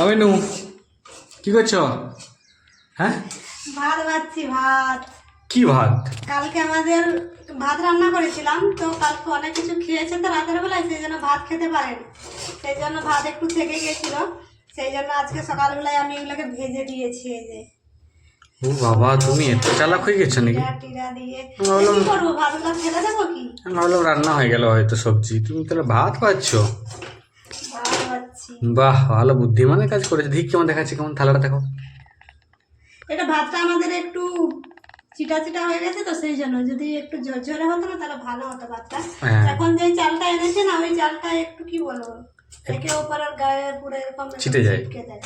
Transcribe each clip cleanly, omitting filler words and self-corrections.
অমিনু কি করছো? হ্যাঁ, ভাত বাচ্ছি ভাত। কি ভাত? কালকে আমাদের ভাত রান্না করেছিলাম, তো কালকে অনেক কিছু খেয়েছে তো রাতের বেলায়, সেই জন্য ভাত খেতে পারেনি। সেই জন্য ভাত একটু থেকে গেছিল, সেই জন্য আজকে সকালবেলায় আমি এগুলোকে ভেজে দিয়েছি। এই যে ও বাবা, তুমি এত চালাক হয়ে গেছো নাকি? জিরা টিরা দিয়ে ভাবলাম কি করবো, ভাতগুলো ফেলে দেবো কি? আমি ভাবলাম রান্না হয়ে গেল হয়তো সবজি, তুমি তাহলে ভাত পাচ্ছ। ভাত বাচ্ছি। বাহ, ভালো বুদ্ধিমানের কাজ করেছে। ঠিক কেমন দেখাচ্ছে, কেমন থালাটা দেখো। এটা ভাতটা আমাদের একটু চিটা চিটা হয়ে গেছে, তো সেই জন্য যদি একটু ঝরঝরে হতো না তাহলে ভালো হতো ভাতটা। হ্যাঁ। এখন যে চালটা এনেছে না, ওই চালটা একটু কি বলবো, একে ওপরের গায়ে পুরো এরকম ছিটে যায়। ছিটকে যায়।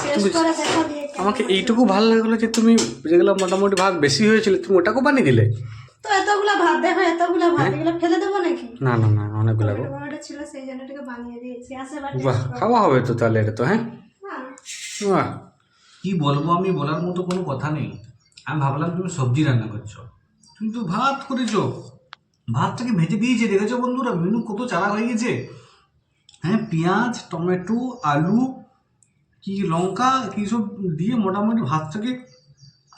টেস্ট করে দেখো দিয়ে কেমন আমাকে হয়েছে। এইটুকু ভালো লাগলো যে তুমি যেগুলো মোটামুটি ভাত বেশি হয়েছিল তুমি ওটাকেও বানিয়ে দিলে। তো এতগুলা ভাত দেখো, এতগুলা ভাত এগুলো ফেলে দেবো নাকি? না না না, অনেকগুলো গো। ওটা ছিল, সেই জন্য এটাকে বানিয়ে দিয়েছি। আসে বা বাহ, খাওয়া হবে তো তাহলে এটা তো। হ্যাঁ, বাহ। কি বলবো, আমি বলার মতো কোনো কথা নেই। আমি ভাবলাম তুমি সবজি রান্না করছো, তুমি তো ভাত করেছো। ভাতটাকে ভেজে দিয়েছে, দেখেছো বন্ধুরা মেনু কত চালাক হয়ে গেছে। হ্যাঁ, পেঁয়াজ টমেটো আলু কি লঙ্কা কি সব দিয়ে মোটামুটি ভাতটাকে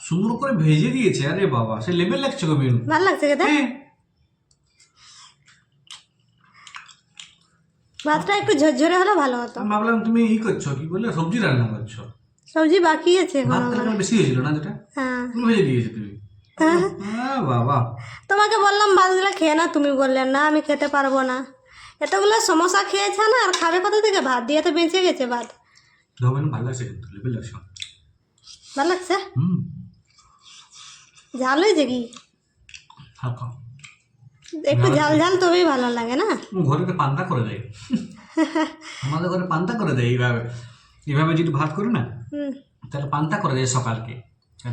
সুন্দর করে ভেজে দিয়েছে। আরে বাবা, সে লেভেল লাগছে গো মেনু। ভালো লাগছে খেতে। হ্যাঁ, ভাতটা একটু ঝরঝরে হলে ভালো হতো। আমি ভাবলাম তুমি করছো, কি বললে, সবজি রান্না করছো। সবজি বাকি আছে এখন ভাতটা আমার। বেশি হয়েছিল না যেটা, হ্যাঁ তুমি ভেজে দিয়েছো তুমি। হ্যাঁ বাবা, তোমাকে বললাম ভাতগুলো খেয়ে না, তুমি বললে না আমি খেতে পারবো না। এতগুলো সমস্যা খেয়েছে না, আর খাবে কোথা থেকে? ভাত দিয়ে তো বেঁচে গেছে ভাত। ধোবেন ভালো লাগছে কিন্তু, লেভেল লাগছে। ভালো লাগছে। হুম, ঝাল হয়েছে কি? হালকা একটু ঝাল ঝাল তবেই ভালো লাগে না? ঘরে পান্তা করে দেয়। আমাদের ঘরে পান্তা করে দেয় এইভাবে। এইভাবে যদি ভাত করে না, হুম। তাহলে পান্তা করে দেয় সকালকে।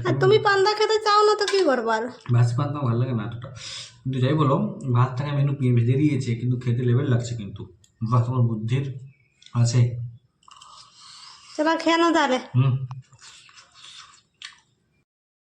আর তুমি পান্তা খেতে চাও না তো কি করবো আর? ভাজি পান্তা ভালো লাগে না এতটা, কিন্তু যাই বলো, ভাতটাকে মেনু ভেজে দিয়েছে কিন্তু খেতে লেভেল লাগছে কিন্তু। বাহ, তোমার বুদ্ধির আছে। চলো খেয়ে নাও তাহলে। হুম।